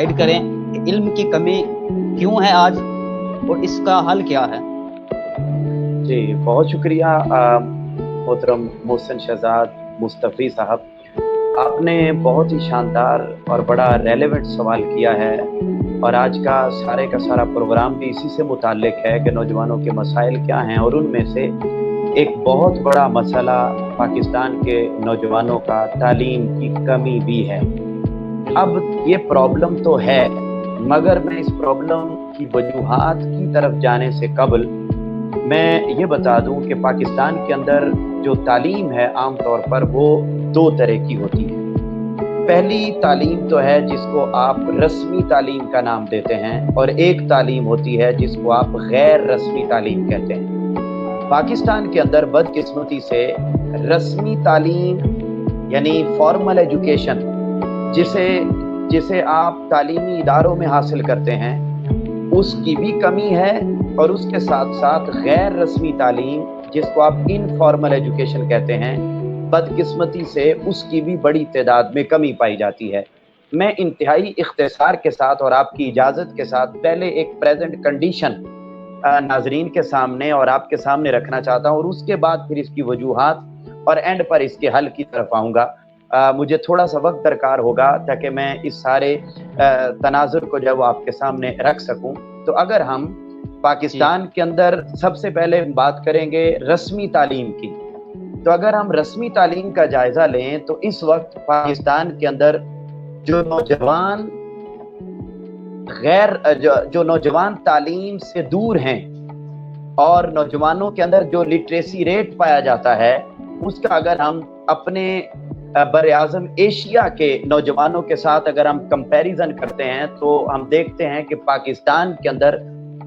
Guide करें कि इल्म की कमी क्यों है आज और इसका हल क्या है। जी बहुत शुक्रिया मोहतरम मोहसिन शहजाद मुस्तफ़ी साहब, आपने बहुत ही शानदार और बड़ा रेलेवेंट सवाल किया है और आज का सारा प्रोग्राम भी इसी से मुताल्लिक है कि नौजवानों के मसाइल क्या हैं, और उनमें से एक बहुत बड़ा मसला पाकिस्तान के नौजवानों का तालीम की कमी भी है। अब ये प्रॉब्लम तो है, मगर मैं इस प्रॉब्लम की वजूहात की तरफ जाने से कबल मैं ये बता दूं कि पाकिस्तान के अंदर जो तालीम है आम तौर पर वो दो तरह की होती है। पहली तालीम तो है जिसको आप रस्मी तालीम का नाम देते हैं, और एक तालीम होती है जिसको आप गैर रस्मी तालीम कहते हैं। पाकिस्तान के अंदर बदकिस्मती से रस्मी तालीम यानी फॉर्मल एजुकेशन जिसे आप तालीमी इदारों में हासिल करते हैं उसकी भी कमी है, और उसके साथ साथ गैर रस्मी तालीम जिसको आप इनफॉर्मल एजुकेशन कहते हैं, बदकिस्मती से उसकी भी बड़ी तादाद में कमी पाई जाती है। मैं इंतहाई इख्तिसार के साथ और आपकी इजाज़त के साथ पहले एक प्रेजेंट कंडीशन नाजरीन के सामने और आपके सामने रखना चाहता हूँ, और उसके बाद फिर इसकी वजूहात और एंड पर इसके हल की तरफ आऊँगा। मुझे थोड़ा सा वक्त दरकार होगा ताकि मैं इस सारे तनाजुर को जो आपके सामने रख सकूं। तो अगर हम पाकिस्तान के अंदर सबसे पहले बात करेंगे रस्मी तालीम की, तो अगर हम रस्मी तालीम का जायजा लें तो इस वक्त पाकिस्तान के अंदर जो नौजवान तालीम से दूर हैं और नौजवानों के अंदर जो लिटरेसी रेट पाया जाता है उसका अगर हम अपने बर आज़म एशिया के नौजवानों के साथ अगर हम कंपैरिजन करते हैं तो हम देखते हैं कि पाकिस्तान के अंदर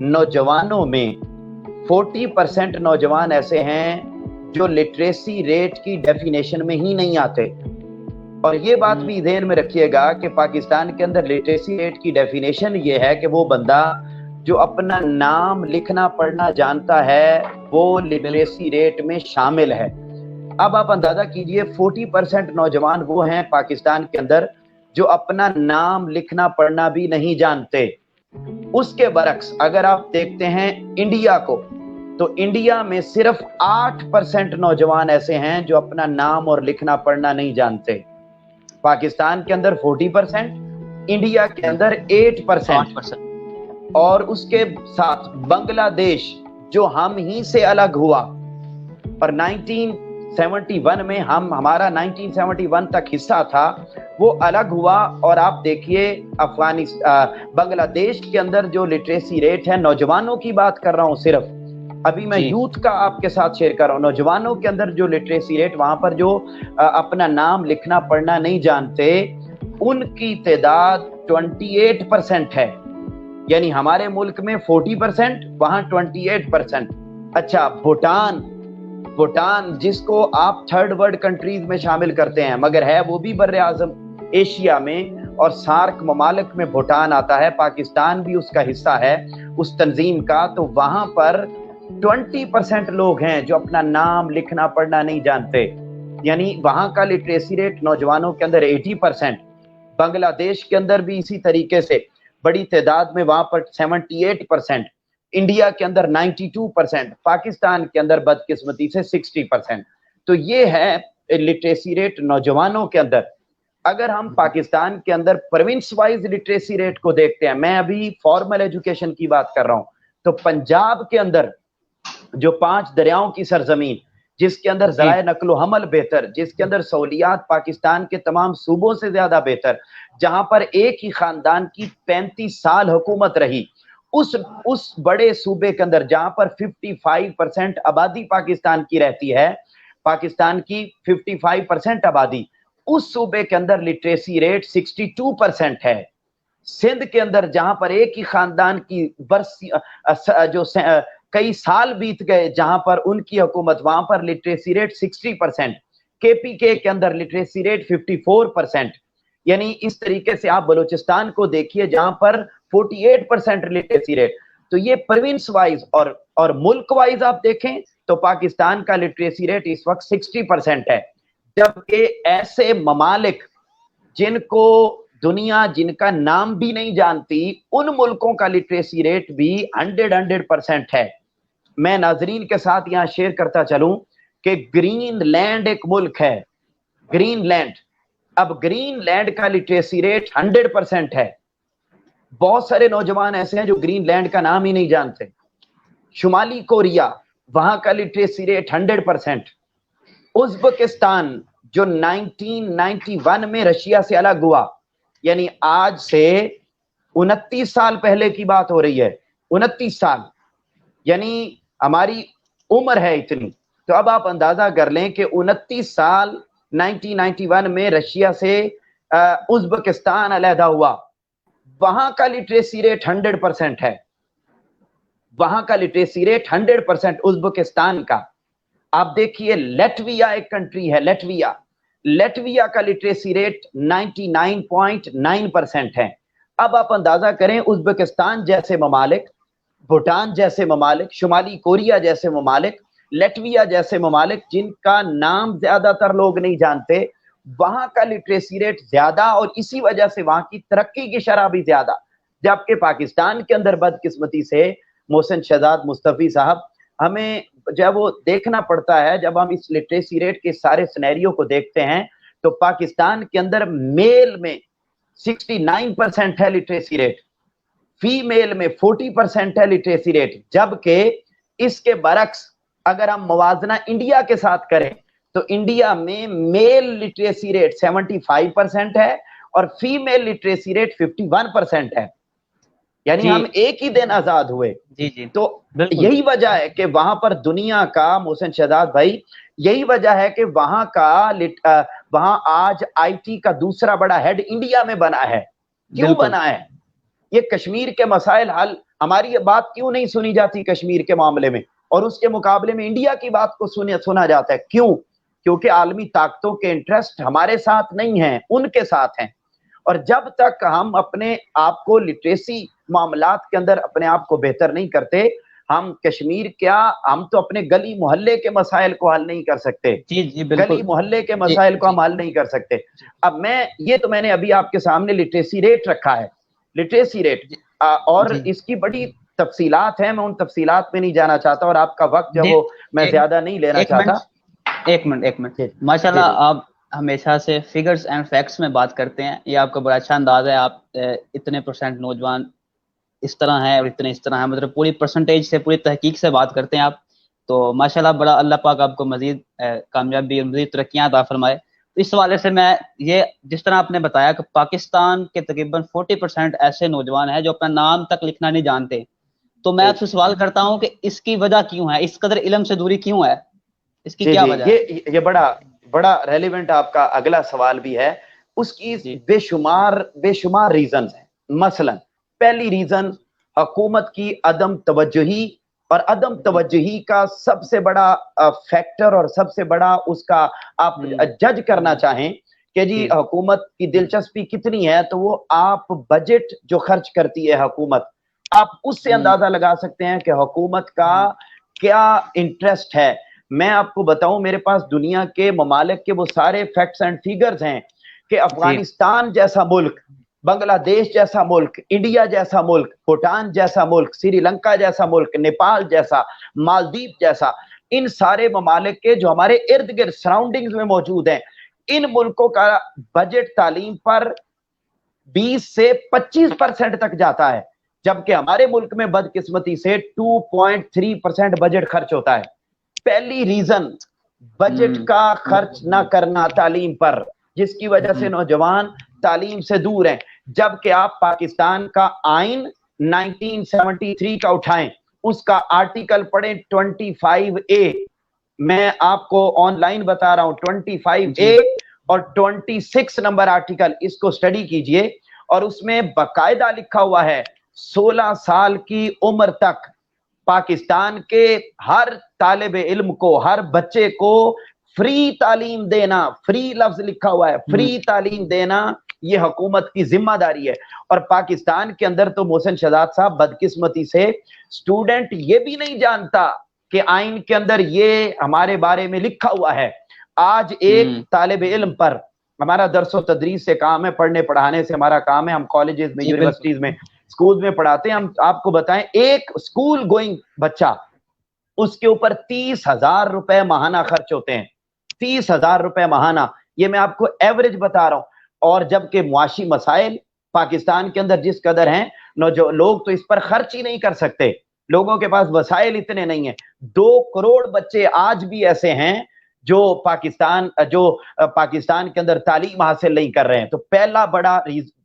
नौजवानों में 40% नौजवान ऐसे हैं जो लिटरेसी रेट की डेफिनेशन में ही नहीं आते। और ये बात भी ध्यान में रखिएगा कि पाकिस्तान के अंदर लिटरेसी रेट की डेफिनेशन ये है कि वो बंदा जो अपना नाम लिखना पढ़ना जानता है वो लिटरेसी रेट में शामिल है। अब आप अंदाजा कीजिए 40% नौजवान वो हैं पाकिस्तान के अंदर जो अपना नाम लिखना पढ़ना भी नहीं जानते। उसके बरक्स अगर आप देखते हैं इंडिया को, तो इंडिया में सिर्फ 8% नौजवान ऐसे हैं जो अपना नाम और लिखना पढ़ना नहीं जानते। पाकिस्तान के अंदर 40%, इंडिया के अंदर 8%, और उसके साथ बांग्लादेश जो हम ही से अलग हुआ, पर 1971 में हमारा 1971 तक हिस्सा था, वो अलग हुआ। और आप देखिए बांग्लादेश के अंदर जो लिटरेसी रेट है, नौजवानों की बात कर रहा हूँ सिर्फ, अभी मैं यूथ का आपके साथ शेयर कर रहा हूँ, नौजवानों के अंदर जो लिटरेसी रेट वहां पर जो अपना नाम लिखना पढ़ना नहीं जानते उनकी तादाद 28% है। यानी हमारे मुल्क में 40%, वहां 28%। अच्छा, भूटान जिसको आप थर्ड वर्ल्ड कंट्रीज में शामिल करते हैं, मगर है वो भी बर्रे आज़म एशिया में, और सार्क ममालिक में भूटान आता है, पाकिस्तान भी उसका हिस्सा है उस तंजीम का। तो वहां पर 20% लोग हैं जो अपना नाम लिखना पढ़ना नहीं जानते। यानी वहां का लिटरेसी रेट नौजवानों के अंदर 80%। बांग्लादेश के अंदर भी इसी तरीके से बड़ी तादाद में वहां पर 78%, इंडिया के अंदर 92%, पाकिस्तान के अंदर बदकिस्मती से 60%। तो ये है लिटरेसी रेट नौजवानों के अंदर। अगर हम पाकिस्तान के अंदर प्रोविंस वाइज लिटरेसी रेट को देखते हैं, मैं अभी फॉर्मल एजुकेशन की बात कर रहा हूं, तो पंजाब के अंदर जो 5 दरियाओं की सरजमीन, जिसके अंदर ज़राए नक्लो हमल बेहतर, जिसके अंदर सहूलियात पाकिस्तान के तमाम सूबों से ज्यादा बेहतर, जहां पर एक ही खानदान की 35 साल हुकूमत रही, उस बड़े सूबे के अंदर जहां पर 55% आबादी पाकिस्तान की रहती है, पाकिस्तान की 55% आबादी, उस सूबे के अंदर लिटरेसी रेट 62% है। सिंध के अंदर जहां पर एक ही खानदान की कई साल बीत गए जहां पर उनकी हुकूमत, वहां पर लिटरेसी रेट 60%। केपीके के अंदर लिटरेसी रेट 54%। यानी इस तरीके से आप बलूचिस्तान को देखिए जहां पर 48% लिटरेसी रेट। तो ये प्रोविंस वाइज और मुल्क वाइज आप देखें तो पाकिस्तान का लिटरेसी रेट इस वक्त 60% है, जबकि ऐसे ममालिक जिनको दुनिया जिनका नाम भी नहीं जानती उन मुल्कों का लिटरेसी रेट भी 100% है। मैं नाजरीन के साथ यहाँ शेयर करता चलूं कि ग्रीनलैंड एक मुल्क है, ग्रीनलैंड। अब ग्रीनलैंड का लिटरेसी रेट 100% है। बहुत सारे नौजवान ऐसे हैं जो ग्रीनलैंड का नाम ही नहीं जानते। शुमाली कोरिया, वहां का लिटरेसी रेट 100%। उज्बेकिस्तान जो 1991 में रशिया से अलग हुआ, यानी आज से 29 साल पहले की बात हो रही है, 29 साल, यानी हमारी उम्र है इतनी। तो अब आप अंदाजा कर लें कि 29 साल 1991 में रशिया से उज्बेकिस्तान अलहदा हुआ, वहां का लिटरेसी रेट 100% है। वहां का लिटरेसी रेट 100% उज्बेकिस्तान का। आप देखिए लैटविया एक कंट्री है, लैटविया का लिटरेसी रेट 99.9% है। अब आप अंदाजा करें उज्बेकिस्तान जैसे ममालिक, भूटान जैसे ममालिक, शुमाली कोरिया जैसे ममालिक, लैटविया जैसे ममालिक जिनका नाम ज्यादातर लोग नहीं जानते, वहां का लिटरेसी रेट ज्यादा और इसी वजह से वहां की तरक्की की शरह भी ज्यादा। जबकि पाकिस्तान के अंदर बदकिस्मती से मोहसिन शहजाद मुस्तफी साहब, हमें जब वो देखना पड़ता है, जब हम इस लिटरेसी रेट के सारे सिनेरियो को देखते हैं तो पाकिस्तान के अंदर मेल में 69% है लिटरेसी रेट, फीमेल में 40% है लिटरेसी रेट। जबकि इसके बरक्स अगर हम मवाजना इंडिया के साथ करें तो इंडिया में मेल लिटरेसी रेट 75% है और फीमेल लिटरेसी रेट 51% है। यानी हम एक ही दिन आजाद हुए। जी तो यही वजह है कि वहां पर दुनिया का, मोहसिन शहजाद भाई, यही वजह है कि वहां आज आईटी का दूसरा बड़ा हेड इंडिया में बना है। क्यों बना है? ये कश्मीर के मसाइल हल, हमारी बात क्यों नहीं सुनी जाती कश्मीर के मामले में, और उसके मुकाबले में इंडिया की बात को सुना जाता है। क्यों? क्योंकि आलमी ताकतों के इंटरेस्ट हमारे साथ नहीं है, उनके साथ हैं। और जब तक हम अपने आप को लिटरेसी मामलात के अंदर अपने आप को बेहतर नहीं करते, हम कश्मीर क्या, हम तो अपने गली मोहल्ले के मसाइल को हल नहीं कर सकते। जी गली मोहल्ले के मसाइल को हम हल नहीं कर सकते। अब मैंने अभी आपके सामने लिटरेसी रेट रखा है, लिटरेसी रेट, और इसकी बड़ी तफसीलात हैं, मैं उन तफसीलात में नहीं जाना चाहता और आपका वक्त जो वो मैं ज्यादा नहीं लेना चाहता। एक मिनट माशाल्लाह, आप हमेशा से फिगर्स एंड फैक्ट्स में बात करते हैं, ये आपका बड़ा अच्छा अंदाज है। आप इतने परसेंट नौजवान इस तरह है और इतने इस तरह है, मतलब पूरी परसेंटेज से, पूरी तहकीक से बात करते हैं आप। तो माशाल्लाह बड़ा, अल्लाह पाक आपको मजीद कामयाबी और मजीद तरक्कियां अता फरमाए। तो इस हवाले से मैं ये, जिस तरह आपने बताया कि पाकिस्तान के तकरीबन 40% ऐसे नौजवान हैं जो अपना नाम तक लिखना नहीं जानते, तो मैं आपसे सवाल करता हूँ कि इसकी वजह क्यों है? इस कदर इल्म से दूरी क्यों है? इसकी क्या वजह है? ये बड़ा रेलेवेंट आपका अगला सवाल भी है। उसकी बेशुमार रीजन है। मसलन पहली रीजन हुकूमत की अदम तवज्जुही, और अदम तवज्जुही का सबसे बड़ा फैक्टर और सबसे बड़ा उसका आप जज करना चाहें कि जी हुकूमत की दिलचस्पी कितनी है, तो वो आप बजट जो खर्च करती है हुकूमत, आप उससे अंदाजा लगा सकते हैं कि हुकूमत का क्या इंटरेस्ट है। मैं आपको बताऊं, मेरे पास दुनिया के ममालिक के वो सारे फैक्ट्स एंड फिगर्स हैं कि अफगानिस्तान जैसा मुल्क, बांग्लादेश जैसा मुल्क, इंडिया जैसा मुल्क, भूटान जैसा मुल्क, श्रीलंका जैसा मुल्क, नेपाल जैसा, मालदीव जैसा, इन सारे ममालिक के जो हमारे इर्द गिर्द सराउंडिंग्स में मौजूद हैं, इन मुल्कों का बजट तालीम पर 20 से 25% तक जाता है, जबकि हमारे मुल्क में बदकिस्मती से 2.3% बजट खर्च होता है। पहली रीजन बजट का खर्च ना करना तालीम पर, जिसकी वजह से नौजवान तालीम से दूर हैं। जबकि आप पाकिस्तान का आइन 1973 का उठाएं, उसका आर्टिकल पढ़ें 25A, मैं आपको ऑनलाइन बता रहा हूं, 25A और 26 नंबर आर्टिकल, इसको स्टडी कीजिए। और उसमें बाकायदा लिखा हुआ है 16 साल की उम्र तक पाकिस्तान के हर तालिबे इल्म को, हर बच्चे को फ्री तालीम देना, फ्री लफ्ज लिखा हुआ है, फ्री तालीम देना ये हुकूमत की जिम्मेदारी है। और पाकिस्तान के अंदर तो मोहसिन शहजाद साहब बदकिस्मती से स्टूडेंट ये भी नहीं जानता कि आइन के अंदर ये हमारे बारे में लिखा हुआ है। आज एक तालिबे इल्म पर हमारा दरसो तदरीस से काम है, पढ़ने पढ़ाने से हमारा काम है, हम कॉलेजेस में, यूनिवर्सिटीज में, स्कूल में पढ़ाते हैं। हम आपको बताएं, एक स्कूल गोइंग बच्चा, उसके ऊपर 30,000 रुपए महाना खर्च होते हैं, 30,000 रुपए महाना, ये मैं आपको एवरेज बता रहा हूं। और जबकि मुआशी मसाइल पाकिस्तान के अंदर जिस कदर हैं, जो लोग तो इस पर खर्च ही नहीं कर सकते, लोगों के पास वसाइल इतने नहीं है। 2 करोड़ बच्चे आज भी ऐसे हैं जो पाकिस्तान के अंदर तालीम हासिल नहीं कर रहे हैं। तो पहला बड़ा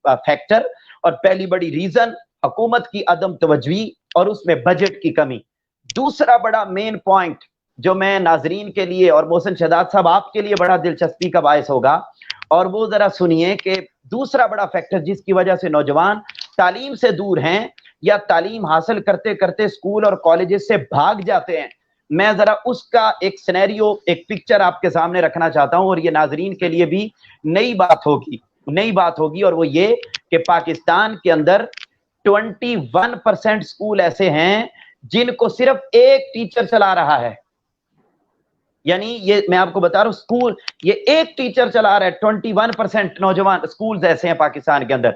फैक्टर और पहली बड़ी रीजन हुकूमत की अदम तवज्जुही और उसमें बजट की कमी। दूसरा बड़ा मेन पॉइंट जो मैं नाजरीन के लिए और मोहसिन शहजाद साहब आपके लिए बड़ा दिलचस्पी का बायस होगा, और वो जरा सुनिए कि दूसरा बड़ा फैक्टर जिसकी वजह से नौजवान तालीम से दूर हैं या तालीम हासिल करते करते स्कूल और कॉलेजेस से भाग जाते हैं, मैं जरा उसका एक सिनेरियो, एक पिक्चर आपके सामने रखना चाहता हूं, और ये नाजरीन के लिए भी नई बात होगी, और वो ये कि पाकिस्तान के अंदर 21% स्कूल ऐसे हैं जिनको सिर्फ एक टीचर चला रहा है। यानी ये मैं आपको बता रहा हूं, स्कूल ये एक टीचर चला रहा है। 21% नौजवान स्कूल्स ऐसे हैं पाकिस्तान के अंदर।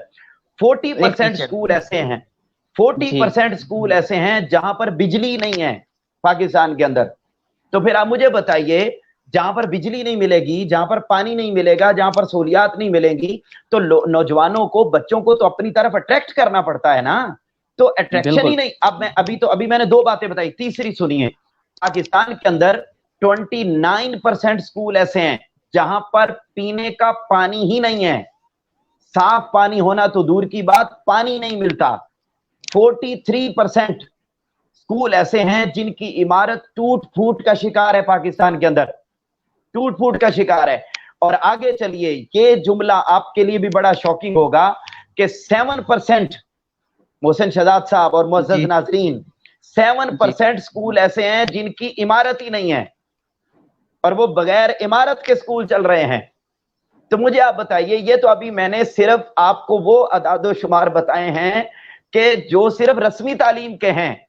40% स्कूल ऐसे हैं, 40% स्कूल ऐसे हैं जहां पर बिजली नहीं है पाकिस्तान के अंदर। तो फिर आप मुझे बताइए, जहां पर बिजली नहीं मिलेगी, जहां पर पानी नहीं मिलेगा, जहां पर सहूलियात नहीं मिलेंगी, तो नौजवानों को, बच्चों को तो अपनी तरफ अट्रैक्ट करना पड़ता है ना। तो अट्रैक्शन ही नहीं। अब मैं अभी मैंने 2 बातें बताई, तीसरी सुनिए। पाकिस्तान के अंदर 29% स्कूल ऐसे हैं जहां पर पीने का पानी ही नहीं है, साफ पानी होना तो दूर की बात, पानी नहीं मिलता। 43% स्कूल ऐसे हैं जिनकी इमारत टूट फूट का शिकार है, पाकिस्तान के अंदर टूट फूट का शिकार है। और आगे चलिए, ये जुमला आपके लिए भी बड़ा शॉकिंग होगा कि 7%, मोहसिन शहजाद साहब और मुअज़्ज़ज़ नाज़रीन, 7% स्कूल ऐसे हैं जिनकी इमारत ही नहीं है, और वो बगैर इमारत के स्कूल चल रहे हैं। तो मुझे आप बताइए, ये तो अभी मैंने सिर्फ आपको वो अदादो शुमार बताए हैं कि जो सिर्फ रस्मी तालीम के हैं।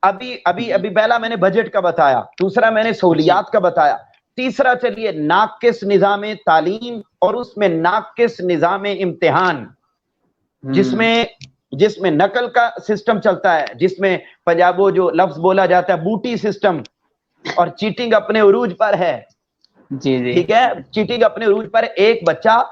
अभी पहला मैंने बजट का बताया, दूसरा मैंने सहूलियात का बताया, तीसरा चलिए नाकिस निजाम तालीम और उसमें नाकिस निजाम इम्तिहान, जिसमें नकल का सिस्टम चलता है, जिसमें पंजाबो जो लफ्ज बोला जाता है बूटी सिस्टम, और चीटिंग अपने उरूज पर है। जी, ठीक है, चीटिंग अपने उरूज पर। एक बच्चा,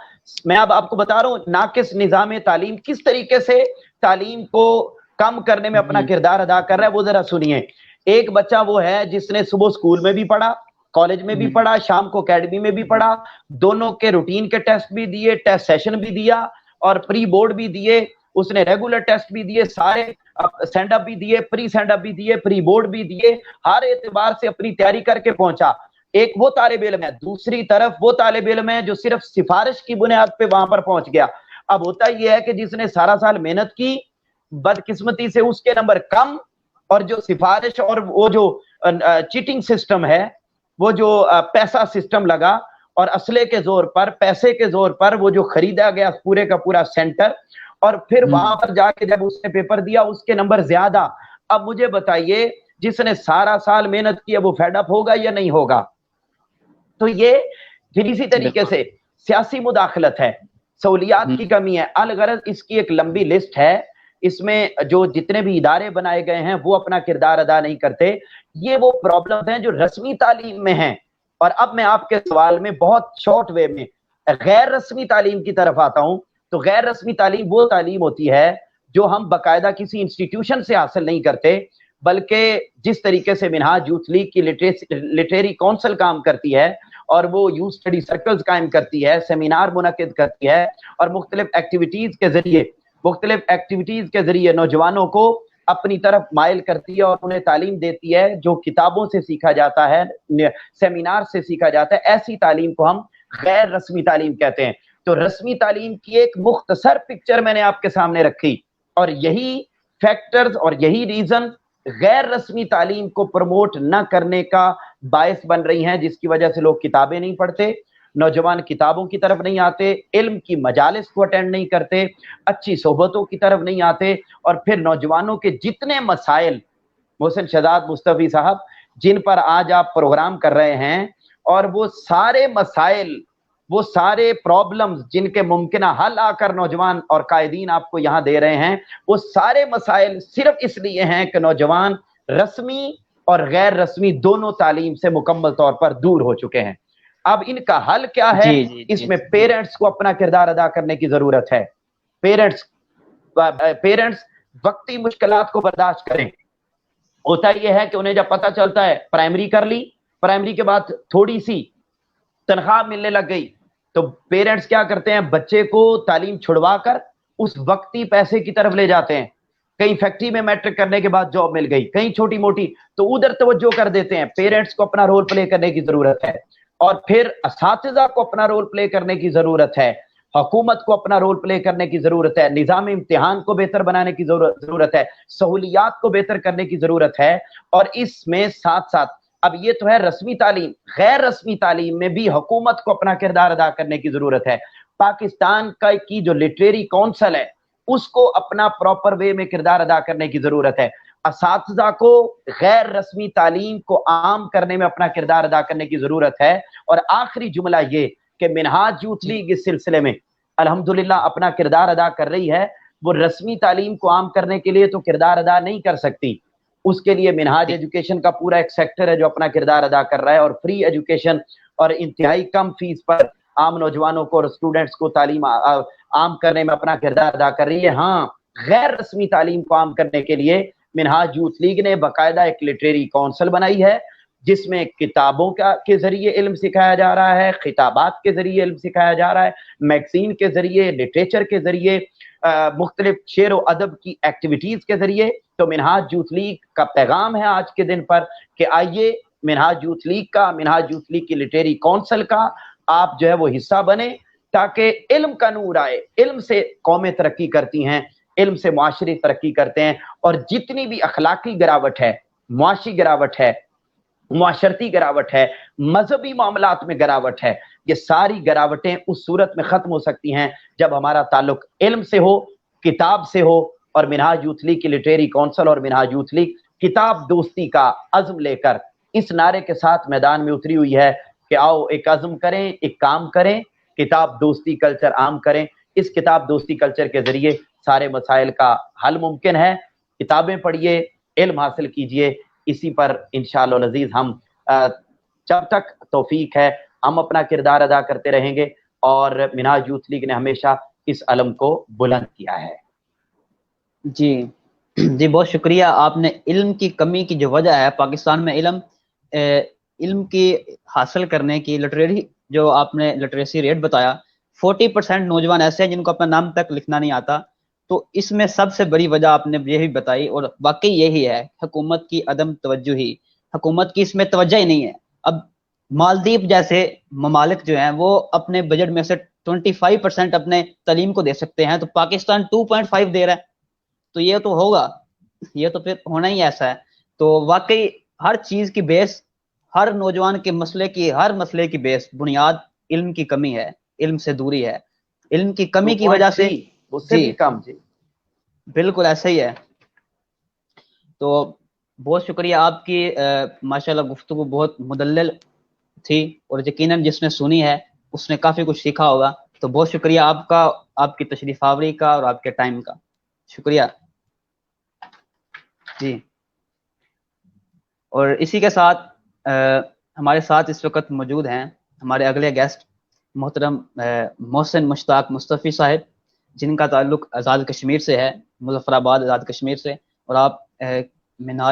मैं अब आपको बता रहा हूं नाकिस निजाम तालीम किस तरीके से तालीम को कम करने में अपना किरदार अदा कर रहा है, वो जरा सुनिए। एक बच्चा वो है जिसने सुबह स्कूल में भी पढ़ा, कॉलेज में भी पढ़ा, शाम को अकेडमी में भी पढ़ा, दोनों के रूटीन के टेस्ट भी दिए, टेस्ट सेशन भी दिया और प्री बोर्ड भी दिए, उसने रेगुलर टेस्ट भी दिए, सारे स्टैंड अप भी दिए, प्री स्टैंड अप भी दिए, प्री बोर्ड भी दिए, हर एतबार से अपनी तैयारी करके पहुंचा। एक वो तालिब इल्म है, दूसरी तरफ वो तालिब इल्म है जो सिर्फ सिफारिश की बुनियाद पे वहां पर पहुंच गया। अब होता यह है कि जिसने सारा साल मेहनत की, बदकिस्मती से उसके नंबर कम, और जो सिफारिश और वो जो चीटिंग सिस्टम है, वो जो पैसा सिस्टम लगा, और असले के जोर पर, पैसे के जोर पर वो जो खरीदा गया पूरे का पूरा सेंटर, और फिर वहां पर जाके जब उसने पेपर दिया उसके नंबर ज्यादा। अब मुझे बताइए, जिसने सारा साल मेहनत की है वो फेड अप होगा या नहीं होगा? तो ये फिर इसी तरीके से सियासी मुदाखलत है, सहूलियात की कमी है। अलगरज इसकी एक लंबी लिस्ट है, इसमें जो जितने भी इदारे बनाए गए हैं वो अपना किरदार अदा नहीं करते। ये वो प्रॉब्लम हैं जो रस्मी तालीम में हैं। और अब मैं आपके सवाल में बहुत शॉर्ट वे में गैर रस्मी तालीम की तरफ आता हूं। तो गैर रस्मी तालीम वो तालीम होती है जो हम बाकायदा किसी इंस्टीट्यूशन से हासिल नहीं करते, बल्कि जिस तरीके से मिनहाज यूथ लीग की लिटरेरी काउंसिल काम करती है, और वो यूथ स्टडी सर्कल्स कायम करती है, सेमिनार मुनक्किद करती है, और मुख्तलिफ एक्टिविटीज के जरिए नौजवानों को अपनी तरफ माइल करती है और उन्हें तालीम देती है जो किताबों से सीखा जाता है, सेमिनार से सीखा जाता है। ऐसी तालीम को हम गैर रस्मी तालीम कहते हैं। तो रस्मी तालीम की एक मुख्तसर पिक्चर मैंने आपके सामने रखी, और यही फैक्टर्स और यही रीजन गैर रस्मी तालीम को प्रमोट न करने का बायस बन रही हैं, जिसकी वजह से लोग किताबें नहीं पढ़ते, नौजवान किताबों की तरफ नहीं आते, इल्म की मजालिस को अटेंड नहीं करते, अच्छी सोहबतों की तरफ नहीं आते, और फिर नौजवानों के जितने मसाइल, मोहसिन शहजाद मुस्तफी साहब, जिन पर आज आप प्रोग्राम कर रहे हैं, और वो सारे मसाइल وہ سارے پرابلمز جن کے ممکنہ حل آ کر نوجوان اور قائدین آپ کو یہاں دے رہے ہیں، وہ سارے مسائل صرف اس لیے ہیں کہ نوجوان رسمی اور غیر رسمی دونوں تعلیم سے مکمل طور پر دور ہو چکے ہیں۔ اب ان کا حل کیا ہے؟ اس میں پیرنٹس کو اپنا کردار ادا کرنے کی ضرورت ہے۔ پیرنٹس وقتی مشکلات کو برداشت کریں۔ ہوتا یہ ہے کہ انہیں جب پتہ چلتا ہے پرائمری کر لی، پرائمری کے بعد تھوڑی سی تنخواہ ملنے لگ گئی، تو پیرنٹس کیا کرتے ہیں؟ بچے کو تعلیم چھڑوا کر اس وقتی پیسے کی طرف لے جاتے ہیں۔ کہیں فیکٹری میں میٹرک کرنے کے بعد جاب مل گئی، کہیں چھوٹی موٹی، تو ادھر توجہ کر دیتے ہیں۔ پیرنٹس کو اپنا رول پلے کرنے کی ضرورت ہے، اور پھر اساتذہ کو اپنا رول پلے کرنے کی ضرورت ہے، حکومت کو اپنا رول پلے کرنے کی ضرورت ہے، نظام امتحان کو بہتر بنانے کی ضرورت ہے، سہولیات کو بہتر کرنے کی ضرورت ہے۔ اور اس میں ساتھ ساتھ اب یہ تو ہے رسمی تعلیم، غیر رسمی تعلیم میں بھی حکومت کو اپنا کردار ادا کرنے کی ضرورت ہے۔ پاکستان کی جو لٹریری کونسل ہے اس کو اپنا پراپر وے میں کردار ادا کرنے کی ضرورت ہے۔ اساتذہ کو غیر رسمی تعلیم کو عام کرنے میں اپنا کردار ادا کرنے کی ضرورت ہے۔ اور آخری جملہ یہ کہ منہاج یوتھ لیگ اس سلسلے میں الحمدللہ اپنا کردار ادا کر رہی ہے۔ وہ رسمی تعلیم کو عام کرنے کے لیے تو کردار ادا نہیں کر سکتی، اس کے لیے منہاج ایجوکیشن کا پورا ایک سیکٹر ہے جو اپنا کردار ادا کر رہا ہے، اور فری ایجوکیشن اور انتہائی کم فیس پر عام نوجوانوں کو اور اسٹوڈنٹس کو تعلیم عام کرنے میں اپنا کردار ادا کر رہی ہے۔ ہاں، غیر رسمی تعلیم کو عام کرنے کے لیے منہاج یوتھ لیگ نے باقاعدہ ایک لٹریری کونسل بنائی ہے، جس میں کتابوں کے ذریعے علم سکھایا جا رہا ہے، خطابات کے ذریعے علم سکھایا جا رہا ہے، میگزین کے ذریعے، لٹریچر کے ذریعے، مختلف شعر و ادب کی ایکٹیویٹیز کے ذریعے۔ تو منہاج یوتھ لیگ کا پیغام ہے آج کے دن پر کہ آئیے منہاج یوتھ لیگ کی لٹریری کونسل کا آپ جو ہے وہ حصہ بنے، تاکہ علم کا نور آئے۔ علم سے قومیں ترقی کرتی ہیں، علم سے معاشرے ترقی کرتے ہیں، اور جتنی بھی اخلاقی گراوٹ ہے، معاشی گراوٹ ہے، معاشرتی گراوٹ ہے، مذہبی معاملات میں گراوٹ ہے، یہ ساری گراوٹیں اس صورت میں ختم ہو سکتی ہیں جب ہمارا تعلق علم سے ہو، کتاب سے ہو۔ اور منہاج یوتھ لیگ کی لٹریری کونسل اور منہاج یوتھ لیگ کتاب دوستی کا عزم لے کر اس نعرے کے ساتھ میدان میں اتری ہوئی ہے کہ آؤ ایک عزم کریں، ایک کام کریں، کتاب دوستی کلچر عام کریں۔ اس کتاب دوستی کلچر کے ذریعے سارے مسائل کا حل ممکن ہے۔ کتابیں پڑھیے، علم حاصل کیجئے، اسی پر انشاءاللہ العزیز ہم جب تک توفیق ہے ہم اپنا کردار ادا کرتے رہیں گے، اور منہاج یوتھ لیگ نے ہمیشہ اس علم کو بلند کیا ہے۔ جی بہت شکریہ۔ آپ نے علم کی کمی کی جو وجہ ہے پاکستان میں علم کی حاصل کرنے کی لٹریری جو آپ نے لٹریسی ریٹ بتایا، 40% نوجوان ایسے ہیں جن کو اپنا نام تک لکھنا نہیں آتا۔ تو اس میں سب سے بڑی وجہ آپ نے یہی بتائی، اور واقعی یہی ہے حکومت کی عدم توجہ ہی، حکومت کی اس میں توجہ ہی نہیں ہے۔ اب مالدیپ جیسے ممالک جو ہیں وہ اپنے بجٹ میں سے 25% اپنے تعلیم کو دے سکتے ہیں، تو پاکستان 2.5 دے رہا ہے، تو یہ تو ہوگا، یہ تو پھر ہونا ہی ایسا ہے۔ تو واقعی ہر چیز کی بیس، ہر نوجوان کے ہر مسئلے کی بیس بنیاد علم کی کمی ہے، علم سے دوری ہے۔ علم کی کمی کی وجہ سے بھی کام جی بالکل ایسا ہی ہے۔ تو بہت شکریہ آپ کی، ماشاءاللہ گفتگو بہت مدلل تھی، اور یقیناً جس نے سنی ہے اس نے کافی کچھ سیکھا ہوگا۔ تو بہت شکریہ آپ کا، آپ کی تشریف آوری کا اور آپ کے ٹائم کا شکریہ جی۔ اور اسی کے ساتھ ہمارے ساتھ اس وقت موجود ہیں ہمارے اگلے گیسٹ محترم محسن مشتاق مصطفی صاحب، جن کا تعلق آزاد کشمیر سے ہے، مظفر آباد آزاد کشمیر سے، اور آپ منہاج